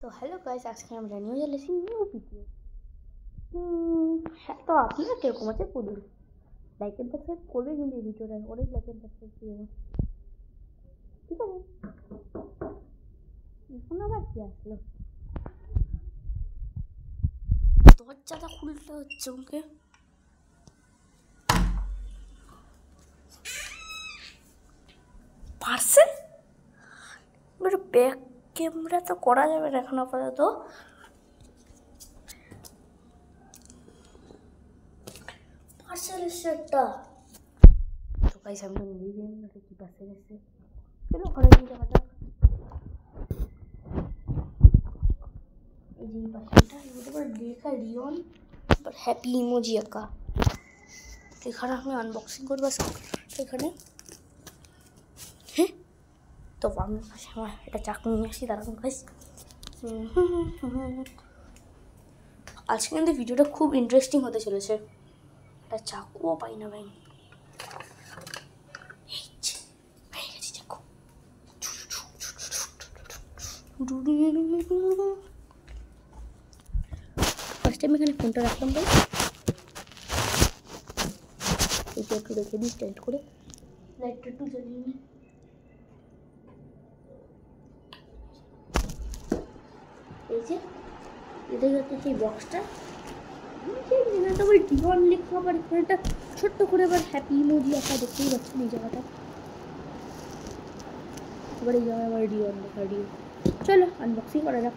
তো hello guys, আজকে আমরা নিয়ে চলে এসেছি নিউ ভিডিও। হ্যাঁ, তো আপনারা কিরকম আছে বলুন, লাইক এন্ড সাবস্ক্রাইব করবে কিন্তু এই ভিডিওটা অনেক লাইক এন্ড সাবস্ক্রাইব করবে, ঠিক আছে? এখন আবার কি আসলো, দরজাটা খুলতে হচ্ছে ওকে। পার্সেল এবার ব্যাক ক্যামেরা তো করা যাবে না এখন আপাতত। পার্সেল এসছে একটা। তো গাইস আমি তো নিজেই জানি না কি পার্সেল এসছে, চলো ঘরে নিয়ে যাওয়া যাক। এই যে পার্সেলটা এবার লেখা রিয়ন বাট হ্যাপি ইমোজি আঁকা, এখানে আমি আনবক্সিং করবো এখানে। হ্যাঁ, তো আমি আমার এটা চাকু নিয়ে আসি, দাঁড়ান গাইস। আজকে কিন্তু ভিডিওটা খুব ইন্টারেস্টিং হতে চলেছে। একটা চাকুও পাই না ভাই। ফার্স্ট টাইম এখানে ফোনটা রাখলাম ভাই, এটা একটু রেখে দিই স্ট্যান্ড করে, লাইটটা একটু জ্বালিয়ে নিই। এই যে এটাই হচ্ছে সেই বক্সটা, তোমার ডিওয়ান লেখা, আবার এখানে একটা ছোট্ট করে আবার হ্যাপি ইমোজি আঁকা, দেখতেই পাচ্ছেন এই জায়গাটা। এবার এই জায়গায় আবার ডিওয়ান লেখা, ডিও। চলো আনবক্সিং করা যাক।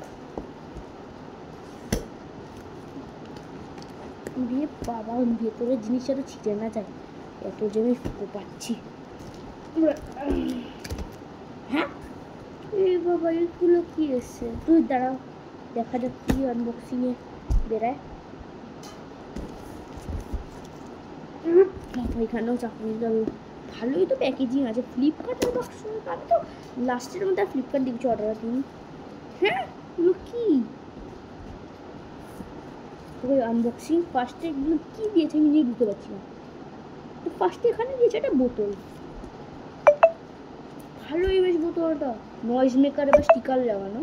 দিয়ে বাবা ভেতরের জিনিস আরো ছিটে না যায়, এত যে আমি পাচ্ছি। হ্যাঁ এই বাবা, এইগুলো কি এসছে? তুই দাঁড়াও, দেখা যাক কি আনবক্সিংয়ে বেরায়। এখানেও চাকরি যাবে, ভালোই তো প্যাকেজিং আছে। ফ্লিপকার্টের বক্স, আমি তো লাস্টের মধ্যে ফ্লিপকার্ট দিয়ে কিছু অর্ডার দিই। হ্যাঁ এগুলো কি? ওই আনবক্সিং ফার্স্টে এগুলো কী দিয়েছে আমি নিজেই বুঝতে পারছি না। তো ফার্স্টে এখানে দিয়েছে একটা বোতল, ভালোই বেশ বোতলটা, নয়েজ মেকার এবার স্টিকার লাগানো।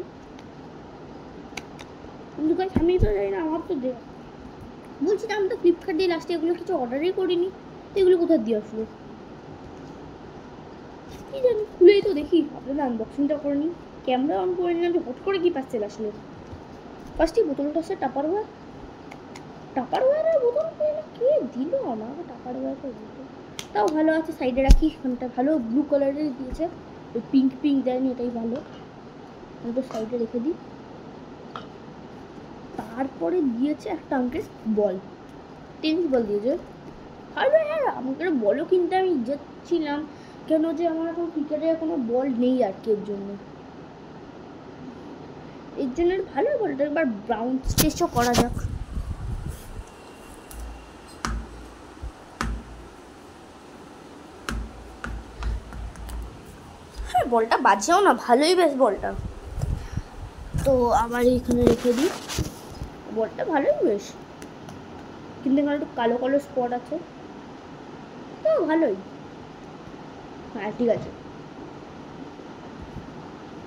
কিন্তু গাইস আমি তো জানি না, আমার তো বলছি আমি তো ফ্লিপকার্ট দিয়ে লাস্টে এগুলো কিছু অর্ডারই করিনি, এগুলো কোথায় দিয়ে আসলো কি জানি। খুলেই তো দেখি, আপনাদের আনবক্সিংটা করে নিই, ক্যামেরা অন করে নিলাম যে হট করে কি পার্সেল আসলো। ফার্স্টে বোতলটা আছে টাপারওয়্যার, টাপারওয়্যারের বোতল কে দিল আমাকে? টাপারওয়্যারের বোতল তাও ভালো আছে, সাইডে রাখি। এখানটা ভালো ব্লু কালারের দিয়েছে, ওই পিঙ্ক পিঙ্ক দেয়নি, এটাই ভালো। আমি তো সাইডে রেখে দিই। তারপরে দিয়েছে একটা আমাকে বল, টেনিস বল দিয়েছে। ভালো, হ্যাঁ আমাকে বলও কিনতে আমি যাচ্ছিলাম, কেন যে আমার এখন ক্রিকেটের কোনো বল নেই আর কি, এর জন্য ভালো বলটা। একবার ব্রাউন স্টেচও করা যাক। হ্যাঁ বলটা বাজেও না, ভালোই বেশ বলটা। তো আবার এইখানে রেখে দিই, বলটা ভালোই বেশ, কিন্তু এখানে একটু কালো কালো স্পট আছে, তো ভালোই। হ্যাঁ ঠিক আছে,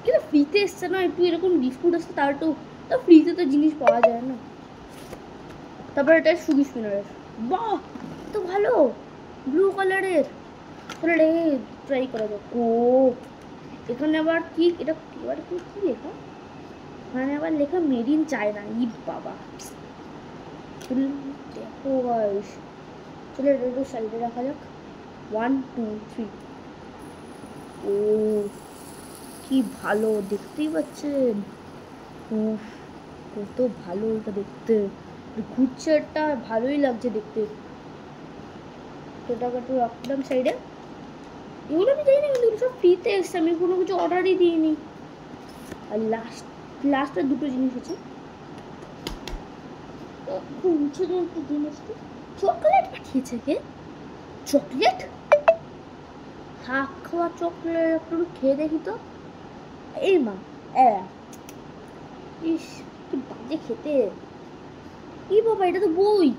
কিন্তু ফ্রিতে এসছে না, একটু এরকম বিস্কুট আসছে, তার একটু তো ফ্রিতে তো জিনিস পাওয়া যায় না। তারপর এটা সুগি স্পিনারের, বাহ তো ভালো, ব্লু কালারের। তাহলে ট্রাই করা যাক। ও এখানে আবার কি, এটা এবার কি লেখা? এখানে আবার লেখা মেড ইন চায়না। ইট বাবা, দেখো গাইস, চলো এটা একটু সাইডে রাখা যাক। 1 2 3। ও কি ভালো, দেখতেই পাচ্ছেন কত ভালো এটা দেখতে, ঘুরছে একটা, ভালোই লাগছে দেখতে। এটাকে একটু রাখলাম সাইডে। এগুলো আমি জানি না, কিন্তু সব ফ্রিতে এসছে, আমি কোনো কিছু অর্ডারই দিইনি। আর লাস্টের দুটো জিনিস আছে, ঘুরছে একটা জিনিসটি, চকলেট পাঠিয়েছে কে? চকলেট, হাত খাওয়া চকলেট, একটু খেয়ে দেখি তো। এই মা, ইস কি বাজে খেতে। এই বাবা, এটা তো বই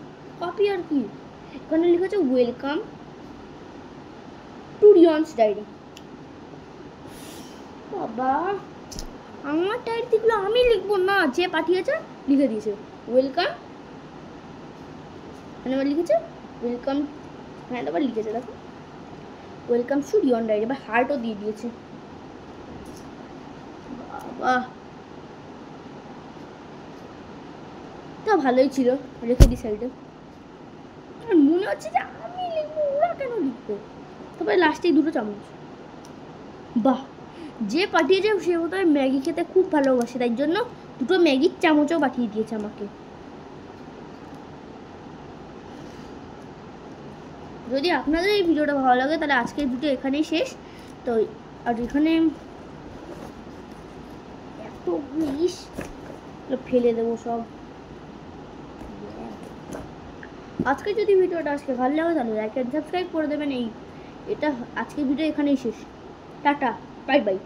কপি আর কি। এখানে লেখা আছে ওয়েলকাম টু রিয়নস ডায়েরি। বাবা আমার টাইটেলগুলো আমি লিখবো না, যে পাঠিয়েছে লিখে দিয়েছে ওয়েলকাম, মানে আবার লিখেছে ওয়েলকাম, হ্যাঁ আবার লিখেছে দেখো ওয়েলকাম টু রিয়ন ডায়েরি, এবার হার্টও দিয়ে দিয়েছে। বাহ, তা ভালোই ছিল, রেখে দিই সাইডে। আর মনে হচ্ছে যে আমি লিখবো, ওরা কেন লিখবে। তবে লাস্টে দুটো চামচ। বাহ, যে পাঠিয়েছে সে বোধহয় ম্যাগি খেতে খুব ভালোবাসে, তাই জন্য দুটো ম্যাগির চামচও পাঠিয়ে দিয়েছে আমাকে। যদি আপনাদের এই ভিডিওটা ভালো লাগে তাহলে আজকের ভিডিও এখানেই শেষ। তো আর এখানে এত ইস ফেলে দেবো সব। আজকে যদি ভিডিওটা আজকে ভালো লাগে তাহলে লাইক এন্ড সাবস্ক্রাইব করে দেবেন। এটা আজকের ভিডিও এখানেই শেষ। Tata, bye bye.